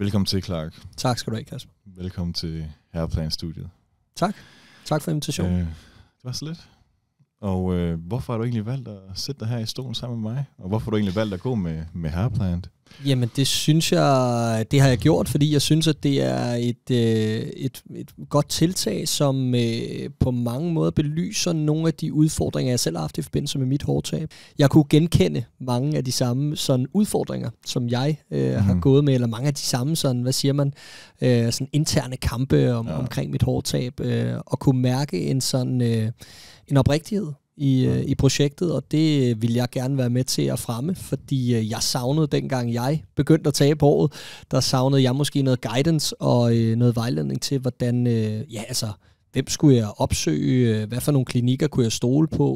Velkommen til, Clark. Tak skal du have, Kasper. Velkommen til Hairplan-studiet. Tak. Tak for invitationen. Det var så lidt. Og hvorfor har du egentlig valgt at sætte dig her i stolen sammen med mig? Og hvorfor har du egentlig valgt at gå med Hairplan? Jamen, det synes jeg, det har jeg gjort, fordi jeg synes, at det er et godt tiltag, som på mange måder belyser nogle af de udfordringer, jeg selv har haft i forbindelse med mit hårtab. Jeg kunne genkende mange af de samme sådan udfordringer, som jeg har gået med, eller mange af de samme sådan, hvad siger man, sådan interne kampe omkring mit hårtab, og kunne mærke en sådan en oprigtighed i projektet, og det vil jeg gerne være med til at fremme, fordi jeg savnede, dengang jeg begyndte at tabe håret, der savnede jeg måske noget guidance og noget vejledning til, hvordan, hvem skulle jeg opsøge, hvad for nogle klinikker kunne jeg stole på,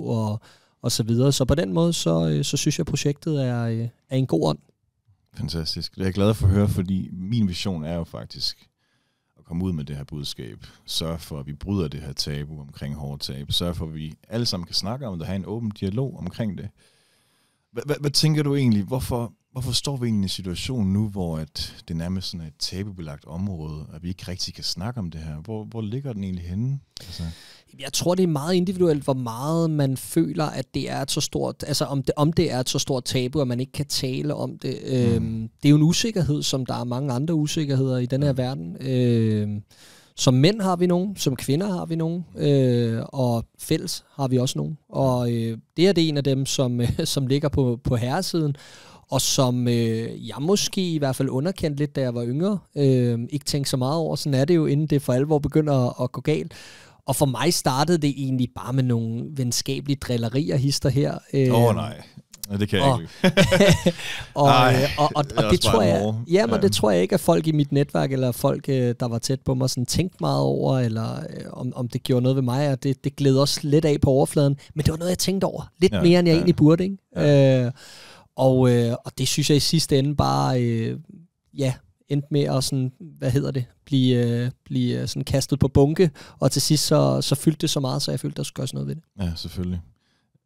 og så videre. Så på den måde, så synes jeg, at projektet er en god ånd. Fantastisk. Det er jeg glad for at høre, fordi min vision er jo faktisk komme ud med det her budskab. Sørg for, at vi bryder det her tabu omkring hårtab. Sørg for, at vi alle sammen kan snakke om det, have en åben dialog omkring det. Hvad tænker du egentlig? Hvorfor står vi egentlig i en situation nu, hvor at det er nærmest sådan et tabubelagt område, at vi ikke rigtig kan snakke om det her? Hvor ligger den egentlig henne? Altså jeg tror, det er meget individuelt, hvor meget man føler, at det er et så stort, altså om det er et så stort tabu, at man ikke kan tale om det. Det er jo en usikkerhed, som der er mange andre usikkerheder i den her verden. Som mænd har vi nogen, som kvinder har vi nogen, og fælles har vi også nogen. Og det er en af dem, som ligger på herresiden, og som jeg måske i hvert fald underkendte lidt, da jeg var yngre. Ikke tænkte så meget over, sådan er det jo, inden det for alvor begynder at gå galt. Og for mig startede det egentlig bare med nogle venskabelige drillerier, hister her. Nej, det kan jeg ikke. og det tror jeg, men det tror jeg ikke, at folk i mit netværk, eller folk, der var tæt på mig, sådan tænkte meget over, eller om det gjorde noget ved mig, og det gled også lidt af på overfladen. Men det var noget, jeg tænkte over. Lidt mere, end jeg egentlig burde, ikke? Ja. Og det synes jeg i sidste ende bare, endte med at sådan, blive sådan kastet på bunke, og til sidst så fyldte det så meget, så jeg følte, der skulle gøres noget ved det. Ja, selvfølgelig.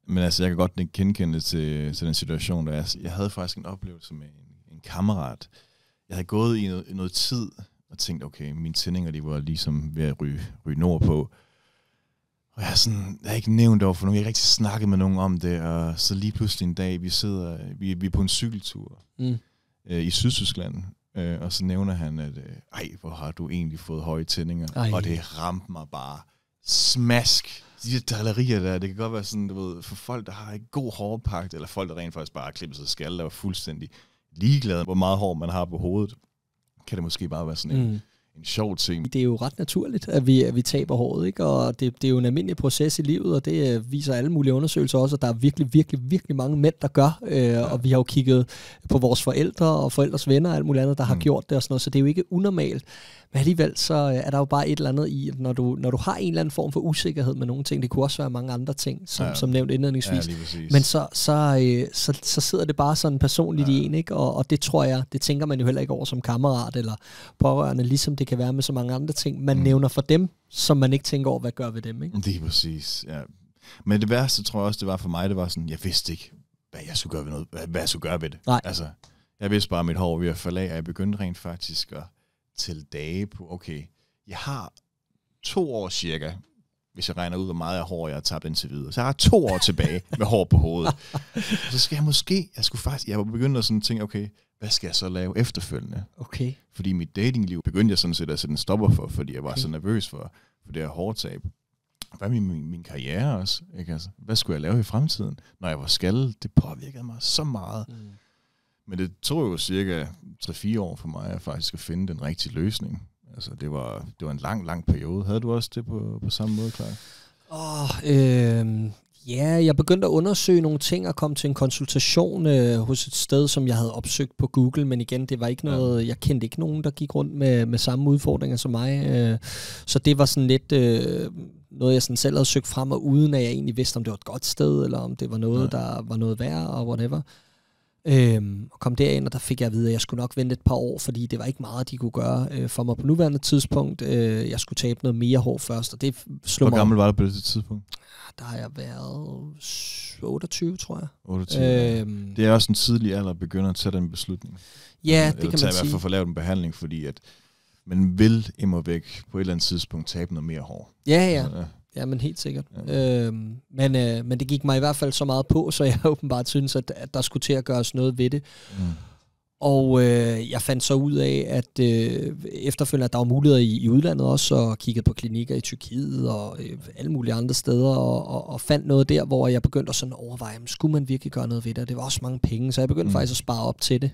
Men altså, jeg kan godt genkende det til den situation, der jeg havde faktisk en oplevelse med en kammerat. Jeg havde gået i noget tid og tænkt, okay, mine tændinger, de var ligesom ved at ryge nordpå. Og jeg har ikke nævnt det over for nogen, jeg har ikke rigtig snakket med nogen om det, og så lige pludselig en dag, vi er på en cykeltur i Sydtyskland, og så nævner han, at hvor har du egentlig fået høje tændinger? Og det ramte mig bare smask. De der drillerier der, det kan godt være sådan, du ved, for folk, der har en god hårpagt, eller folk, der rent faktisk bare har klippet sig skalle, der var fuldstændig ligeglade, hvor meget hår man har på hovedet, kan det måske bare være sådan en sjov ting. Det er jo ret naturligt, at vi taber håret, ikke? Og det er jo en almindelig proces i livet, og det viser alle mulige undersøgelser også, at der er virkelig, virkelig, virkelig mange mænd, der gør. Og vi har jo kigget på vores forældre og forældres venner og alt muligt andet, der har gjort det og sådan noget, så det er jo ikke unormalt. Men alligevel så er der jo bare et eller andet i, at når du har en eller anden form for usikkerhed med nogle ting, det kunne også være mange andre ting, som nævnt indledningsvis, men så sidder det bare sådan personligt i en, ikke? Og det tror jeg, det tænker man jo heller ikke over som kammerat eller pårørende, ligesom det kan være med så mange andre ting. Man nævner for dem, som man ikke tænker over, hvad gør ved dem, ikke? Det er præcis, ja. Men det værste, tror jeg også, det var for mig, det var sådan, jeg vidste ikke, hvad jeg skulle gøre ved noget, hvad jeg skulle gøre ved det. Nej. Altså, jeg vidste bare, at mit hår var ved at falde af, og jeg begyndte rent faktisk at til dage på, okay, jeg har 2 år cirka, hvis jeg regner ud, hvor meget af hår jeg har tabt indtil videre. Så jeg har 2 år tilbage med hår på hovedet. Så skal jeg var begyndt at sådan tænke, okay, hvad skal jeg så lave efterfølgende? Okay. Fordi mit datingliv begyndte jeg sådan set at sætte en stopper for, fordi jeg var så nervøs for det her hårtab. Hvad med min karriere også? Ikke? Altså, hvad skulle jeg lave i fremtiden? Når jeg var skaldet, det påvirkede mig så meget. Men det tog jo cirka 3-4 år for mig at faktisk at finde den rigtige løsning. Altså, det var en lang periode. Havde du også det på samme måde, Clark? Jeg begyndte at undersøge nogle ting og kom til en konsultation hos et sted, som jeg havde opsøgt på Google, men igen, det var ikke noget, jeg kendte ikke nogen, der gik rundt med samme udfordringer som mig. Så det var sådan lidt noget, jeg sådan selv havde søgt frem, og uden at jeg egentlig vidste, om det var et godt sted, eller om det var noget, der var noget værd, og whatever. Og kom derind, og der fik jeg at vide, at jeg skulle nok vente et par år, fordi det var ikke meget, de kunne gøre for mig på nuværende tidspunkt. Jeg skulle tabe noget mere hår først, og det slog mig. Hvor gammel var du på det tidspunkt? Der har jeg været 28, tror jeg. 28. Det er også en tidlig alder at begynde at tage den beslutning. Ja, det kan man sige. I hvert fald få lavet en behandling, fordi at man vil immer væk på et eller andet tidspunkt tabe noget mere hår. Ja. Ja, men helt sikkert. Ja. Men det gik mig i hvert fald så meget på, så jeg åbenbart synes, at der skulle til at gøres noget ved det. Og jeg fandt så ud af, at efterfølgende, at der var muligheder i udlandet også, og kiggede på klinikker i Tyrkiet og alle mulige andre steder, og fandt noget der, hvor jeg begyndte at sådan overveje, skulle man virkelig gøre noget ved det? Og det var også mange penge, så jeg begyndte faktisk at spare op til det.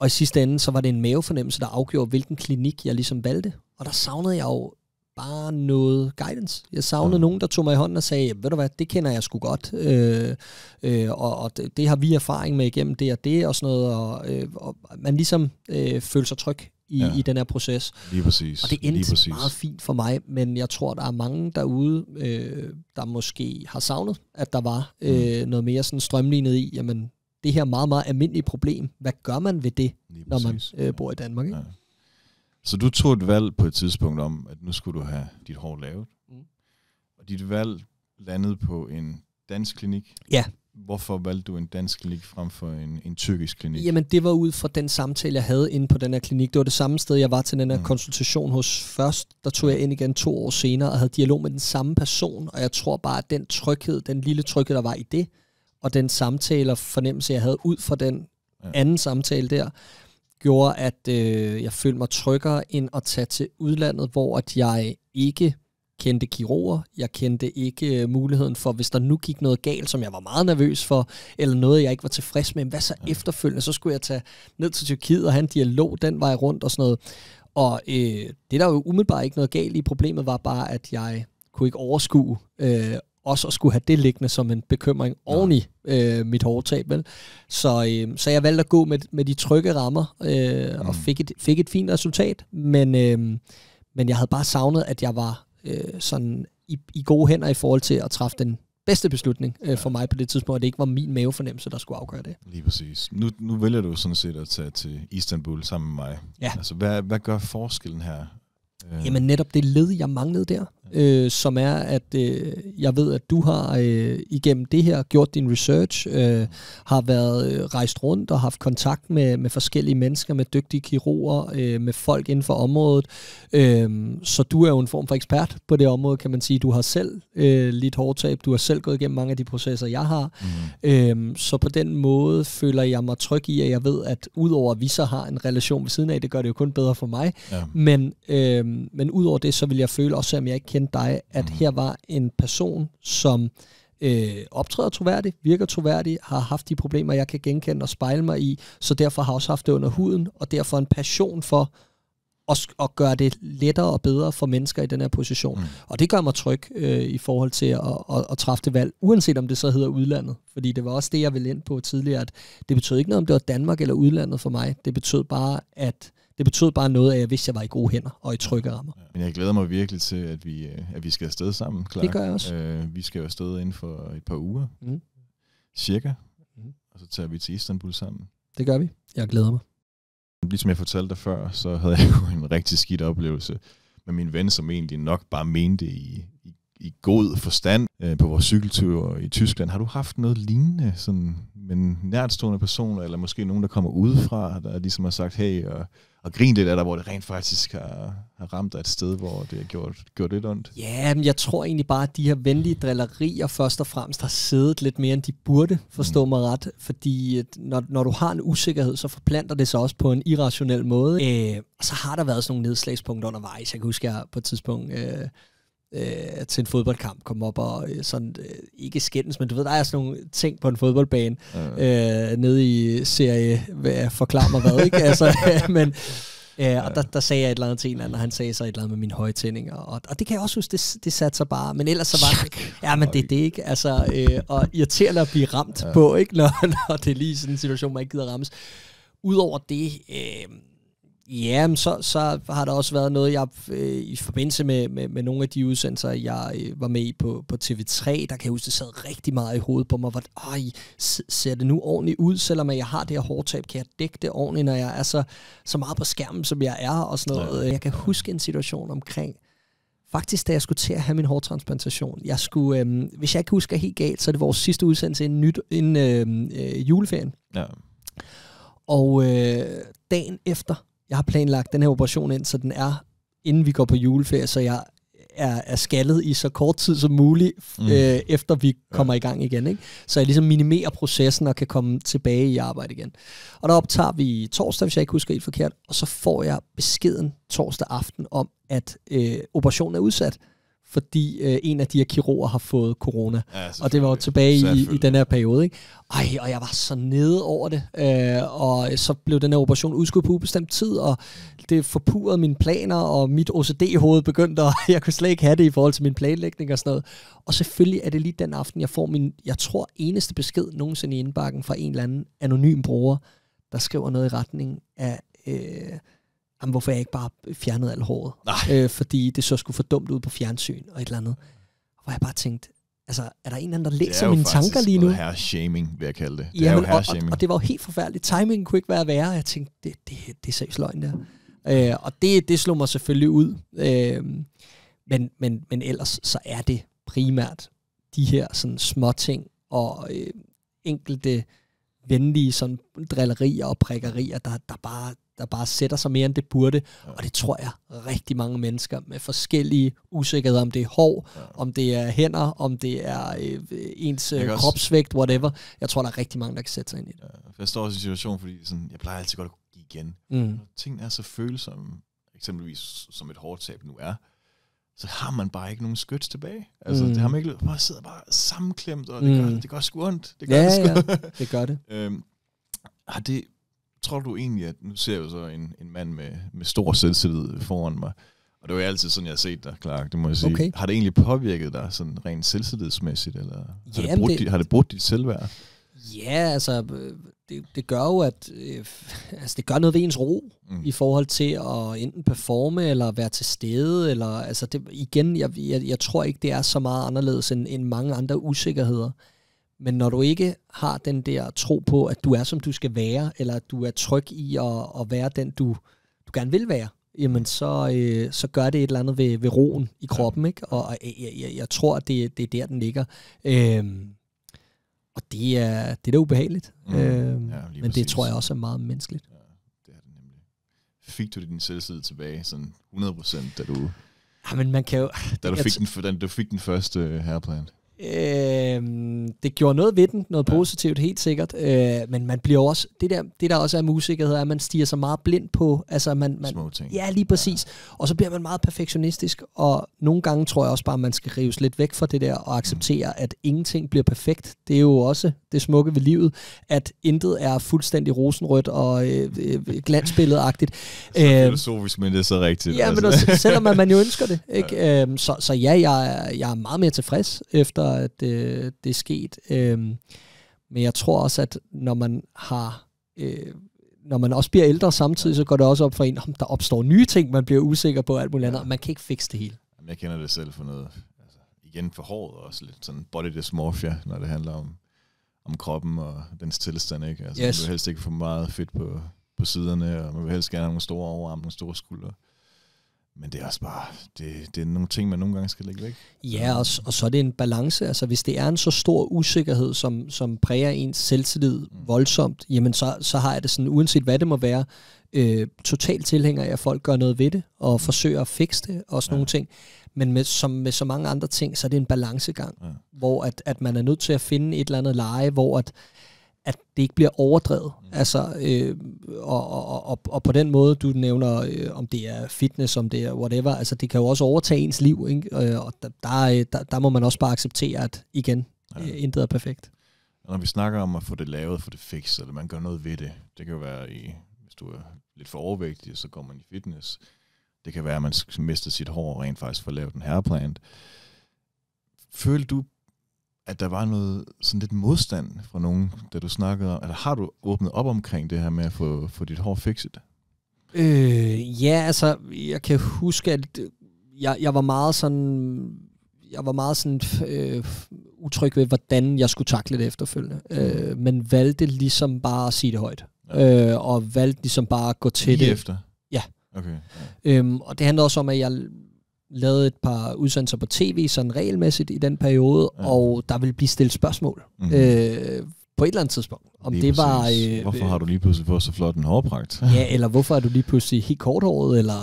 Og i sidste ende, så var det en mavefornemmelse, der afgjorde, hvilken klinik jeg ligesom valgte. Og der savnede jeg jo bare noget guidance. Jeg savnede nogen, der tog mig i hånden og sagde, ved du hvad, det kender jeg sgu godt, og det har vi erfaring med igennem det og det, og sådan noget, og man ligesom føler sig tryg i den her proces. Lige præcis. Og det endte meget fint for mig, men jeg tror, der er mange derude, der måske har savnet, at der var noget mere sådan strømlignet i, jamen, det her meget, meget almindelige problem, hvad gør man ved det, når man bor i Danmark, ikke? Ja. Så du tog et valg på et tidspunkt om, at nu skulle du have dit hår lavet. Og dit valg landede på en dansk klinik. Ja. Hvorfor valgte du en dansk klinik frem for en tyrkisk klinik? Jamen, det var ud fra den samtale, jeg havde inde på den her klinik. Det var det samme sted, jeg var til den her konsultation hos først. Der tog jeg ind igen 2 år senere og havde dialog med den samme person. Og jeg tror bare, at den tryghed, den lille tryghed, der var i det, og den samtale og fornemmelse, jeg havde ud fra den anden samtale der, gjorde, at jeg følte mig tryggere end at tage til udlandet, hvor at jeg ikke kendte kirurger. Jeg kendte ikke muligheden for, hvis der nu gik noget galt, som jeg var meget nervøs for, eller noget, jeg ikke var tilfreds med, hvad så efterfølgende? Så skulle jeg tage ned til Tyrkiet og have en dialog den vej rundt og sådan noget. Og det der jo umiddelbart ikke noget galt i. Problemet var bare, at jeg kunne ikke overskue også at skulle have det liggende som en bekymring oven i mit hårtab. Vel? Så jeg valgte at gå med de trygge rammer og fik et fint resultat, men jeg havde bare savnet, at jeg var sådan i gode hænder i forhold til at træffe den bedste beslutning for mig på det tidspunkt, at det ikke var min mavefornemmelse, der skulle afgøre det. Lige præcis. Nu vælger du sådan set at tage til Istanbul sammen med mig. Ja. Altså, hvad gør forskellen her? Jamen netop det led, jeg manglede der, som er, at jeg ved, at du har igennem det her gjort din research, har været rejst rundt og haft kontakt med forskellige mennesker, med dygtige kirurger, med folk inden for området. Så du er jo en form for ekspert på det område, kan man sige. Du har selv lidt hårtab, du har selv gået igennem mange af de processer, jeg har. Så på den måde føler jeg mig tryg i, at jeg ved, at udover at vi så har en relation ved siden af, det gør det jo kun bedre for mig, men udover det, så vil jeg føle, også selvom jeg ikke kendte dig, at her var en person, som optræder troværdigt, virker troværdigt, har haft de problemer, jeg kan genkende og spejle mig i, så derfor har jeg også haft det under huden, og derfor en passion for at gøre det lettere og bedre for mennesker i den her position. Og det gør mig tryg i forhold til at træffe det valg, uanset om det så hedder udlandet. Fordi det var også det, jeg ville ind på tidligere, at det betød ikke noget, om det var Danmark eller udlandet for mig. Det betød bare noget af, at jeg vidste, at jeg var i gode hænder og i trygge rammer. Men jeg glæder mig virkelig til, at vi skal afsted sammen, Clark. Det gør jeg også. Vi skal jo afsted inden for et par uger, cirka, og så tager vi til Istanbul sammen. Det gør vi. Jeg glæder mig. Ligesom jeg fortalte dig før, så havde jeg jo en rigtig skidt oplevelse med min ven, som egentlig nok bare mente i god forstand på vores cykeltur i Tyskland. Har du haft noget lignende sådan, med en nærtstående person, eller måske nogen, der kommer udefra, der ligesom har sagt, hey, og grint lidt af dig, hvor det rent faktisk har ramt dig et sted, hvor det har gjort lidt ondt? Ja, men jeg tror egentlig bare, at de her venlige drillerier først og fremmest har siddet lidt mere, end de burde, forstå mig ret. Fordi når du har en usikkerhed, så forplanter det sig også på en irrationel måde. Og så har der været sådan nogle nedslagspunkter undervejs. Jeg kan huske, at jeg på et tidspunkt til en fodboldkamp kom op og sådan, ikke skændes, men du ved, der er sådan nogle ting på en fodboldbane nede i serie, forklar mig hvad, ikke? Altså, men og der sagde jeg et eller andet til en anden, og han sagde så et eller andet med mine høje tændinger, og det kan jeg også huske, det satte sig bare, men ellers så var det, ja, men det er det ikke, altså, og irriterende at blive ramt på, ikke? Når det er lige sådan en situation, man ikke gider rammes. Udover det, Ja, så har der også været noget, jeg i forbindelse med nogle af de udsendelser, jeg var med i på TV3, der kan jeg huske, det sad rigtig meget i hovedet på mig, hvor ser det nu ordentligt ud, selvom jeg har det her hårtab, kan jeg dække det ordentligt, når jeg er så meget på skærmen, som jeg er, og sådan noget. Jeg kan huske en situation omkring, faktisk da jeg skulle til at have min hårtransplantation, jeg skulle, hvis jeg ikke husker helt galt, så er det vores sidste udsendelse inden juleferien. Ja. Og dagen efter, jeg har planlagt den her operation ind, så den er, inden vi går på juleferie, så jeg er skaldet i så kort tid som muligt, efter vi kommer i gang igen. Ikke? Så jeg ligesom minimerer processen og kan komme tilbage i arbejde igen. Og der optager vi torsdag, hvis jeg ikke husker helt forkert, og så får jeg beskeden torsdag aften om, at operationen er udsat, fordi en af de her kirurger har fået corona. Ja, og det var jo tilbage i den her periode. Ikke? Og jeg var så nede over det. Og så blev den her operation udskudt på ubestemt tid, og det forpurrede mine planer, og mit OCD-hoved begyndte, og jeg kunne slet ikke have det i forhold til min planlægning og sådan noget. Og selvfølgelig er det lige den aften, jeg får min, jeg tror, eneste besked nogensinde i indbakken fra en eller anden anonym bruger, der skriver noget i retning af... hvorfor jeg ikke bare fjernede alt håret. Fordi det så skulle for dumt ud på fjernsyn og et eller andet. Hvor jeg bare tænkte, altså, er der en eller anden, der læser mine tanker lige nu? Det er jo faktisk herre-shaming, vil jeg kalde det. Det er jo herre-shaming. Og det var jo helt forfærdeligt. Timingen kunne ikke være værre. Jeg tænkte, det er seriøst løgn der. Og det slog mig selvfølgelig ud. Men ellers så er det primært de her sådan små ting og enkelte venlige sådan drillerier og prikkerier, der bare sætter sig mere, end det burde. Ja. Og det tror jeg rigtig mange mennesker med forskellige usikkerheder, om det er hår, om det er hænder, om det er ens kropsvægt, whatever. Jeg tror, der er rigtig mange, der kan sætte sig ind i det. Ja, jeg står også i en situation, fordi sådan, jeg plejer altid godt at give igen. Tingene er så følsomme, eksempelvis som et hårtab nu er, så har man bare ikke nogen skyts tilbage. Altså, det har man ikke, man sidder bare sammenklemt, og det gør sgu ondt. Det gør det. Tror du egentlig, at nu ser jeg jo så en mand med stor selvtillid foran mig, og det er jo altid sådan, jeg har set dig, Clark, det må jeg sige. Okay. Har det egentlig påvirket dig sådan rent selvtillidsmæssigt, eller har det brudt dit selvværd? Ja, altså, det gør jo, at det gør noget ved ens ro, i forhold til at enten performe, eller være til stede, eller, altså, jeg tror ikke, det er så meget anderledes end mange andre usikkerheder. Men når du ikke har den der tro på, at du er, som du skal være, eller at du er tryg i at være den, du gerne vil være, jamen så gør det et eller andet ved roen i kroppen, ikke? Og jeg tror, at det er der, den ligger. Og det er da ubehageligt. Men det tror jeg også er meget menneskeligt. Ja, det er det nemlig. Fik du din selvtillid tilbage, sådan 100%, da du... Ja, men man kan jo... Da du fik den første hairplant? Det gjorde noget ved den, noget positivt, helt sikkert. Men man bliver også, det der også er med usikkerhed, er, at man stiger så meget blind på, altså man små ting. Ja, lige præcis. Ja. Og så bliver man meget perfektionistisk, og nogle gange tror jeg også bare, at man skal rives lidt væk fra det der, og acceptere, at ingenting bliver perfekt. Det er jo også det smukke ved livet, at intet er fuldstændig rosenrødt og glansbilledagtigt. Så filosofisk, men det er så rigtigt. Ja, altså. Men også, selvom man jo ønsker det. Ikke? Ja. Så ja, jeg er meget mere tilfreds efter at det er sket. Men jeg tror også, at når man også bliver ældre samtidig, så går det også op for en, om der opstår nye ting, man bliver usikker på, alt muligt andet. Man kan ikke fikse det hele. Jeg kender det selv for noget, altså, igen for håret også lidt sådan body dysmorphia, når det handler om kroppen og dens tilstand, ikke? Altså, man vil helst ikke få meget fedt på siderne, og man vil helst gerne have nogle store overarme, nogle store skuldre. Men det er også bare, det er nogle ting, man nogle gange skal lægge væk. Ja, og så er det en balance. Altså, hvis det er en så stor usikkerhed, som præger ens selvtillid voldsomt, jamen så har jeg det sådan, uanset hvad det må være, totalt tilhænger af, at folk gør noget ved det, og forsøger at fikse det, og sådan nogle ting. Men med så mange andre ting, så er det en balancegang, hvor at man er nødt til at finde et eller andet leje, hvor at det ikke bliver overdrevet. Altså, og på den måde, du nævner, om det er fitness, om det er whatever, altså det kan jo også overtage ens liv, ikke? Og der må man også bare acceptere, at igen, intet er perfekt. Når vi snakker om at få det lavet, få det fikset, eller man gør noget ved det, det kan jo være, hvis du er lidt for overvægtig, så går man i fitness. Det kan være, at man mister sit hår og rent faktisk får lavet en hairplant. Føler du, at der var noget sådan lidt modstand fra nogen, da du snakkede om, eller har du åbnet op omkring det her med at få dit hår fikset? Ja, altså, jeg kan huske, at jeg var meget sådan... Jeg var meget sådan utryg ved, hvordan jeg skulle takle det efterfølgende. Men valgte ligesom bare at sige det højt. Ja. Og valgte ligesom bare at gå til lige det. Efter? Ja. Okay. Ja. Og det handler også om, at jeg lavede et par udsendelser på tv, sådan regelmæssigt i den periode, og der ville blive stillet spørgsmål. På et eller andet tidspunkt. Om lige det var... hvorfor har du lige pludselig fået så flot en hårpragt? Ja, eller hvorfor er du lige pludselig helt korthåret, eller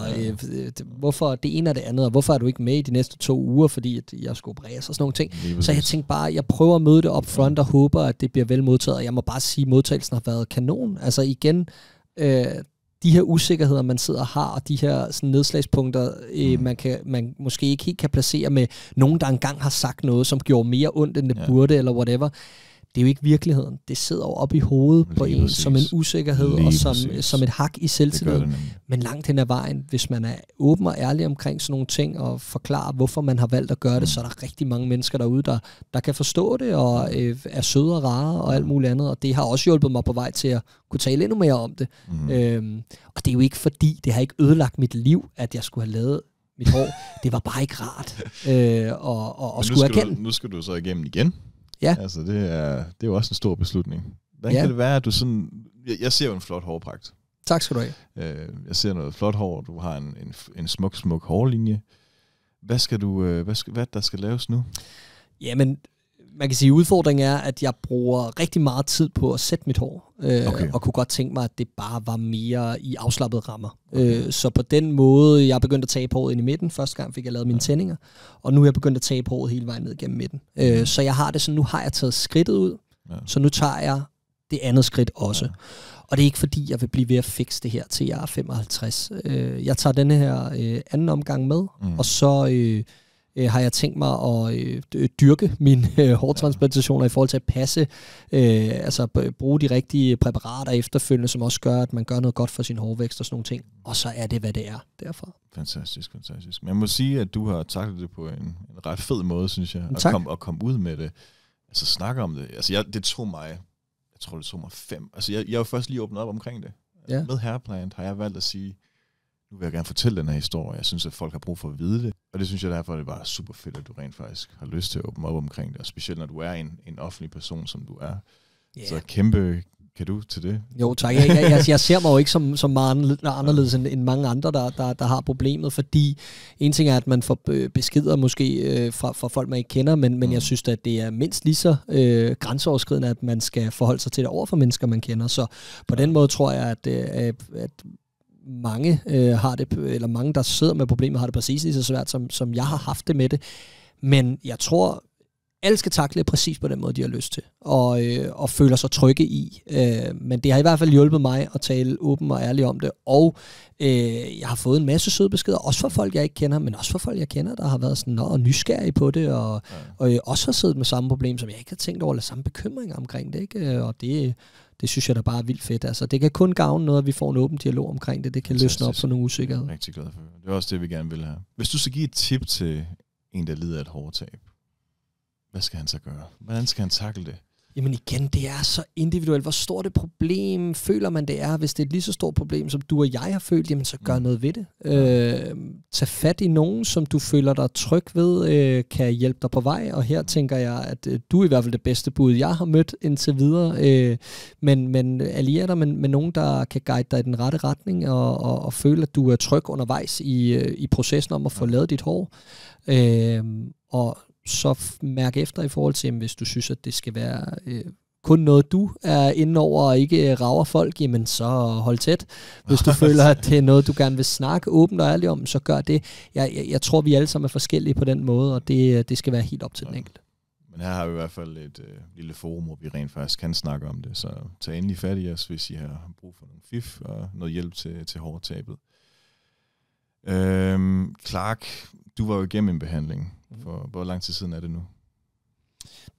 hvorfor det ene og det andet, og hvorfor er du ikke med i de næste 2 uger, fordi at jeg skulle opereres og sådan nogle ting. Så jeg tænkte bare, jeg prøver at møde det up front og håber, at det bliver vel modtaget, og jeg må bare sige, at modtagelsen har været kanon. Altså igen, de her usikkerheder, man sidder og har, og de her sådan nedslagspunkter, man måske ikke helt kan placere med nogen, der engang har sagt noget, som gjorde mere ondt, end det burde, eller whatever. Det er jo ikke virkeligheden. Det sidder jo op i hovedet på en som en usikkerhed og som et hak i selvtilliden. Men langt hen ad vejen, hvis man er åben og ærlig omkring sådan nogle ting og forklarer, hvorfor man har valgt at gøre det, så er der rigtig mange mennesker derude, der kan forstå det og er søde og rare og alt muligt andet. Og det har også hjulpet mig på vej til at kunne tale endnu mere om det. Og det er jo ikke fordi, det har ikke ødelagt mit liv, at jeg skulle have lavet mit hår. Det var bare ikke rart og skulle erkende. Nu skal du så igennem igen. Ja. Altså, det er jo også en stor beslutning. Hvordan kan det være, at du sådan... Jeg ser jo en flot hårpragt. Tak skal du have. Jeg ser noget flot hår. Du har en smuk hårlinje. Hvad der skal laves nu? Jamen, man kan sige, at udfordringen er, at jeg bruger rigtig meget tid på at sætte mit hår. Og kunne godt tænke mig, at det bare var mere i afslappede rammer. Så på den måde, jeg er begyndt at tage håret ind i midten. Første gang fik jeg lavet mine tændinger. Og nu er jeg begyndt at tage håret hele vejen ned gennem midten. Så jeg har det sådan, nu har jeg taget skridtet ud. Så nu tager jeg det andet skridt også. Og det er ikke fordi, jeg vil blive ved at fikse det her til jeg er 55. Jeg tager denne her anden omgang med, og så... har jeg tænkt mig at dyrke mine hårtransplantationer i forhold til at passe, altså bruge de rigtige præparater efterfølgende, som også gør, at man gør noget godt for sin hårvækst og sådan nogle ting. Og så er det, hvad det er derfra. Fantastisk. Men jeg må sige, at du har taklet det på en ret fed måde, synes jeg. At komme ud med det. Altså snakke om det. Altså det tog mig, jeg tror det tog mig 5. Altså jeg har jo først lige åbnet op omkring det. Ja. Med Hairplant har jeg valgt at sige, nu vil jeg gerne fortælle den her historie. Jeg synes, at folk har brug for at vide det. Og det synes jeg derfor, det var super fedt, at du rent faktisk har lyst til at åbne op omkring det. Og specielt når du er en offentlig person, som du er. Yeah. Så kæmpe cadeau til det. Jo, tak. Jeg ser mig jo ikke som meget anderledes end mange andre, der har problemet. Fordi en ting er, at man får beskeder måske fra folk, man ikke kender. Men jeg synes, at det er mindst lige så grænseoverskridende, at man skal forholde sig til det over for mennesker, man kender. Så på den måde tror jeg, at mange har det, eller mange, der sidder med problemet, har det præcis lige så svært, som jeg har haft det med det. Men jeg tror, alle skal takle præcis på den måde, de har lyst til, og føler sig trygge i. Men det har i hvert fald hjulpet mig at tale åben og ærligt om det, og jeg har fået en masse søde beskeder, også fra folk, jeg ikke kender, men også fra folk, jeg kender, der har været sådan nysgerrige på det, og også har siddet med samme problem, som jeg ikke har tænkt over, eller samme bekymringer omkring det, ikke? Og det synes jeg da bare er vildt fedt. Altså, det kan kun gavne noget, at vi får en åben dialog omkring det. Det kan løsne op for nogle usikkerheder. Jeg er rigtig glad for det. Det er også det, vi gerne vil have. Hvis du skal give et tip til en, der lider af et hårtab, hvad skal han så gøre? Hvordan skal han takle det? Jamen igen, det er så individuelt. Hvor stort et problem føler man, det er? Hvis det er et lige så stort problem, som du og jeg har følt, jamen så gør noget ved det. Tag fat i nogen, som du føler dig tryg ved, kan hjælpe dig på vej. Og her tænker jeg, at du er i hvert fald det bedste bud, jeg har mødt indtil videre. Men allierer dig med nogen, der kan guide dig i den rette retning, og føle, at du er tryg undervejs i processen om at få lavet dit hår. Og så mærk efter i forhold til, hvis du synes, at det skal være kun noget, du er inde over og ikke rager folk, jamen så hold tæt. Hvis du føler, at det er noget, du gerne vil snakke åbent og ærligt om, så gør det. Jeg tror, vi alle sammen er forskellige på den måde, og det skal være helt op til den enkelte. Men her har vi i hvert fald et lille forum, hvor vi rent faktisk kan snakke om det, så tag endelig fat i os, hvis I har brug for nogle fif og noget hjælp til hårtabet. Clark, du var jo igennem en behandling. For hvor lang tid siden er det nu?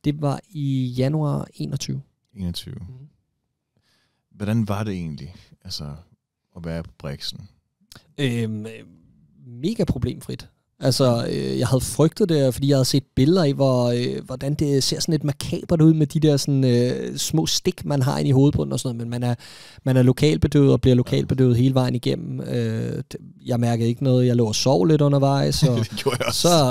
Det var i januar 21. 21. Hvordan var det egentlig, altså at være på Brixen? Mega problemfrit. Altså, jeg havde frygtet det, fordi jeg havde set billeder af, hvordan det ser sådan lidt makabert ud med de der sådan, små stik, man har inde i hovedbunden og sådan noget, men man er lokalbedøvet og bliver lokalbedøvet hele vejen igennem. Jeg mærkede ikke noget. Jeg lå og sov lidt undervejs, og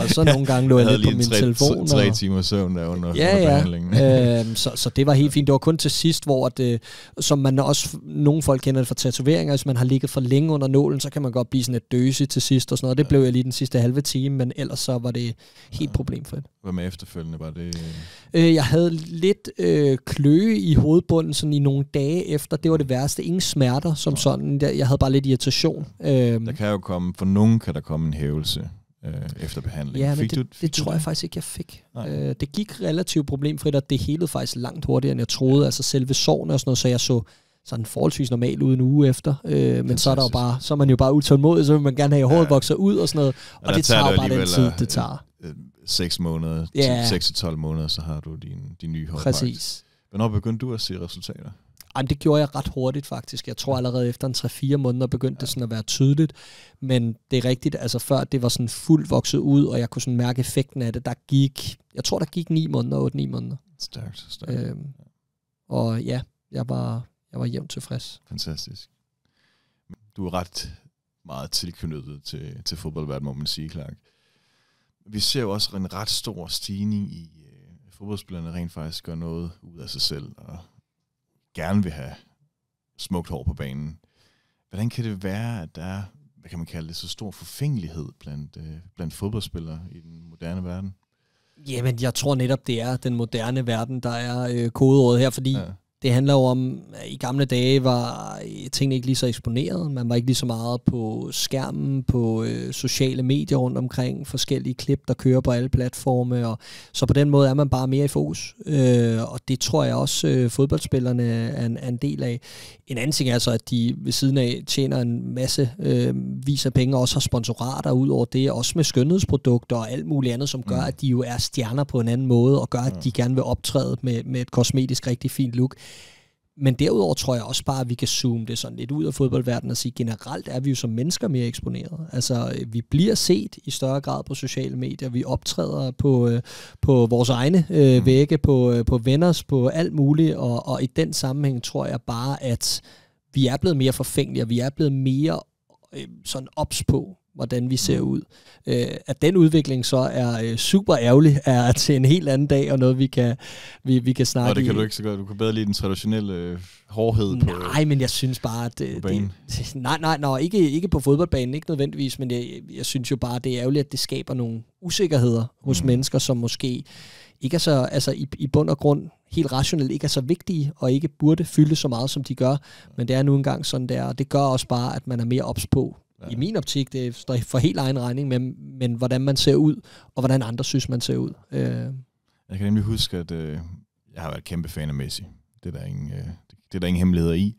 så nogle gange lå jeg lidt på min telefon. 3 timer søvn der under behandlingen. Så det var helt fint. Det var kun til sidst, hvor som man også, nogle folk kender det fra tatoveringer, hvis man har ligget for længe under nålen, så kan man godt blive sådan et døse til sidst og sådan noget. Det blev jeg lige den sidste halve time, men ellers så var det helt problemfrit. Hvad med efterfølgende var det? Jeg havde lidt kløe i hovedbunden sådan i nogle dage efter. Det var det værste. Ingen smerter som sådan. Jeg havde bare lidt irritation. Der kan jo komme, for nogen kan der komme en hævelse efter behandling. Ja, men det tror jeg faktisk ikke, jeg fik. Det gik relativt problemfrit, og det helede faktisk langt hurtigere, end jeg troede. Altså selve sårene og sådan noget, så jeg så sådan forholdsvis normal ud en uge efter. Men så er der jo bare, så er man jo bare utålmodig, så vil man gerne have, at håret vokser ud og sådan noget. Og det tager bare den tid, det tager. 6 måneder, 6-12 måneder, så har du din nye hårpragt. Præcis. Hvornår begyndte du at se resultater? Jamen, det gjorde jeg ret hurtigt faktisk. Jeg tror allerede efter en 3-4 måneder begyndte det sådan at være tydeligt. Men det er rigtigt, altså før det var sådan fuldt vokset ud, og jeg kunne sådan mærke effekten af det, der gik 9 måneder, 8-9 måneder. Stærkt. Og ja, jeg var jævnt tilfreds. Fantastisk. Du er ret meget tilknyttet til fodboldverdenen, må man sige, Clark. Vi ser jo også en ret stor stigning i fodboldspillerne rent faktisk gør noget ud af sig selv, og gerne vil have smukt hår på banen. Hvordan kan det være, at der er, hvad kan man kalde det, så stor forfængelighed blandt fodboldspillere i den moderne verden? Jamen, jeg tror netop, det er den moderne verden, der er kodeordet her, fordi det handler jo om, at i gamle dage var tingene ikke lige så eksponeret. Man var ikke lige så meget på skærmen, på sociale medier rundt omkring, forskellige klip, der kører på alle platforme. Og så på den måde er man bare mere i fokus. Og det tror jeg også, fodboldspillerne er en del af. En anden ting er så, at de ved siden af tjener en masse vis af penge, og også har sponsorater ud over det, også med skønhedsprodukter og alt muligt andet, som gør, at de jo er stjerner på en anden måde, og gør, at de gerne vil optræde med et kosmetisk rigtig fint look. Men derudover tror jeg også bare, at vi kan zoome det sådan lidt ud af fodboldverdenen og sige, generelt er vi jo som mennesker mere eksponeret. Altså, vi bliver set i større grad på sociale medier, vi optræder på vores egne vægge, på venners, på alt muligt, og i den sammenhæng tror jeg bare, at vi er blevet mere forfængelige, og vi er blevet mere sådan ops på, hvordan vi ser ud. At den udvikling så er super ærgerlig, er til en helt anden dag, og noget vi kan snakke. Og det kan du ikke så godt. Du kan bedre lide den traditionelle hårdhed på. Nej, men jeg synes bare, at ikke på fodboldbanen, ikke nødvendigvis, men jeg synes jo bare, det er ærgerligt, at det skaber nogle usikkerheder hos mennesker, som måske ikke er så, altså i bund og grund helt rationelt ikke er så vigtige, og ikke burde fylde så meget, som de gør. Men det er nu engang sådan der, og det gør også bare, at man er mere ops på. I min optik, det står for helt egen regning, men hvordan man ser ud, og hvordan andre synes, man ser ud. Jeg kan nemlig huske, at jeg har været kæmpe fan af Messi. Det er der ingen hemmeligheder i.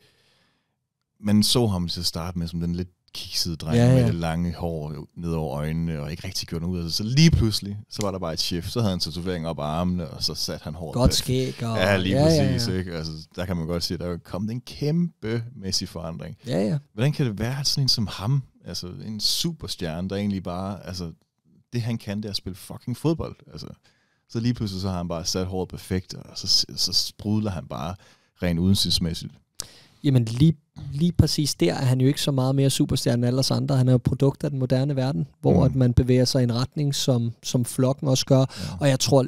Man så ham til at starte med som den lidt kiksede dreng med det lange hår ned over øjnene, og ikke rigtig gjort noget ud af det. Så lige pludselig, så var der bare et shift. Så havde han tatovering op af armene, og så satte han håret. Godt skæg. Ja, lige præcis. Ikke? Altså, der kan man godt sige, at der er kommet en kæmpe Messi-forandring. Ja. Hvordan kan det være, at sådan en som ham, altså en superstjerne, der egentlig bare, altså det han kan, det er at spille fucking fodbold. Altså, så lige pludselig så har han bare sat håret perfekt, og så sprudler han bare rent udensidsmæssigt. Jamen lige præcis der er han jo ikke så meget mere superstjerne end alle os andre. Han er jo produkt af den moderne verden, hvor at man bevæger sig i en retning, som flokken også gør. Ja. Og jeg tror,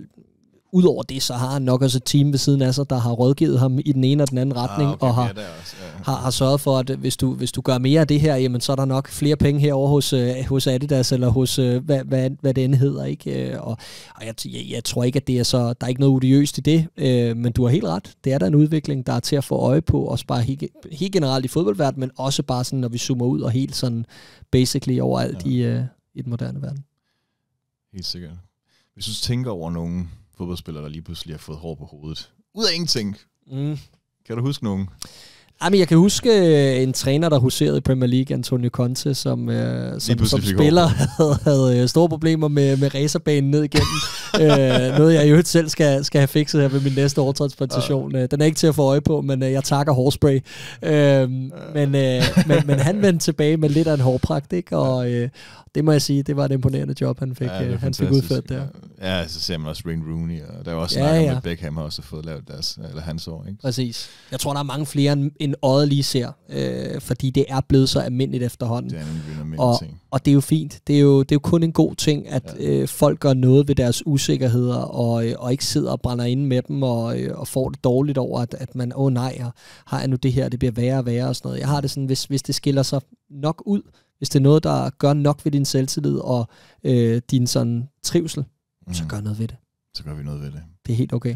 udover det, så har han nok også et team ved siden af sig, der har rådgivet ham i den ene og den anden retning, og har sørget for, at hvis du gør mere af det her, jamen, så er der nok flere penge herovre hos Adidas, eller hos hvad det end hedder. Ikke? Og jeg tror ikke, at det er så, der er ikke noget odiøst i det, men du har helt ret. Det er der en udvikling, der er til at få øje på, også bare helt generelt i fodboldverdenen, men også bare sådan, når vi zoomer ud og helt sådan basically overalt i den moderne verden. Helt sikkert. Hvis du tænker over nogle fodboldspillere, der lige pludselig har fået hår på hovedet. Ud af ingenting. Kan du huske nogen? Men jeg kan huske en træner, der huserede i Premier League, Antonio Conte, som spiller havde store problemer med racerbanen ned igennem. Noget, jeg jo selv skal have fikset her ved min næste overtransplantation. Den er ikke til at få øje på, men jeg takker hårspray. Men han vendte tilbage med lidt af en hårpragt, ikke? Og det må jeg sige, det var et imponerende job, han fik udført der. Ja, så ser man også Wayne Rooney, og der er også snakket om, at Beckham har også fået lavet hans år, ikke? Præcis. Jeg tror, der er mange flere end øjet lige ser, fordi det er blevet så almindeligt efterhånden. Det er en almindelig ting. Og det er jo fint. Det er jo kun en god ting, at folk gør noget ved deres usikkerheder, og ikke sidder og brænder inde med dem, og får det dårligt over, at man, nej, har jeg nu det her, det bliver værre og værre og sådan noget. Jeg har det sådan, hvis det skiller sig nok ud, hvis det er noget, der gør nok ved din selvtillid og din sådan trivsel, så gør noget ved det. Så gør vi noget ved det. Det er helt okay.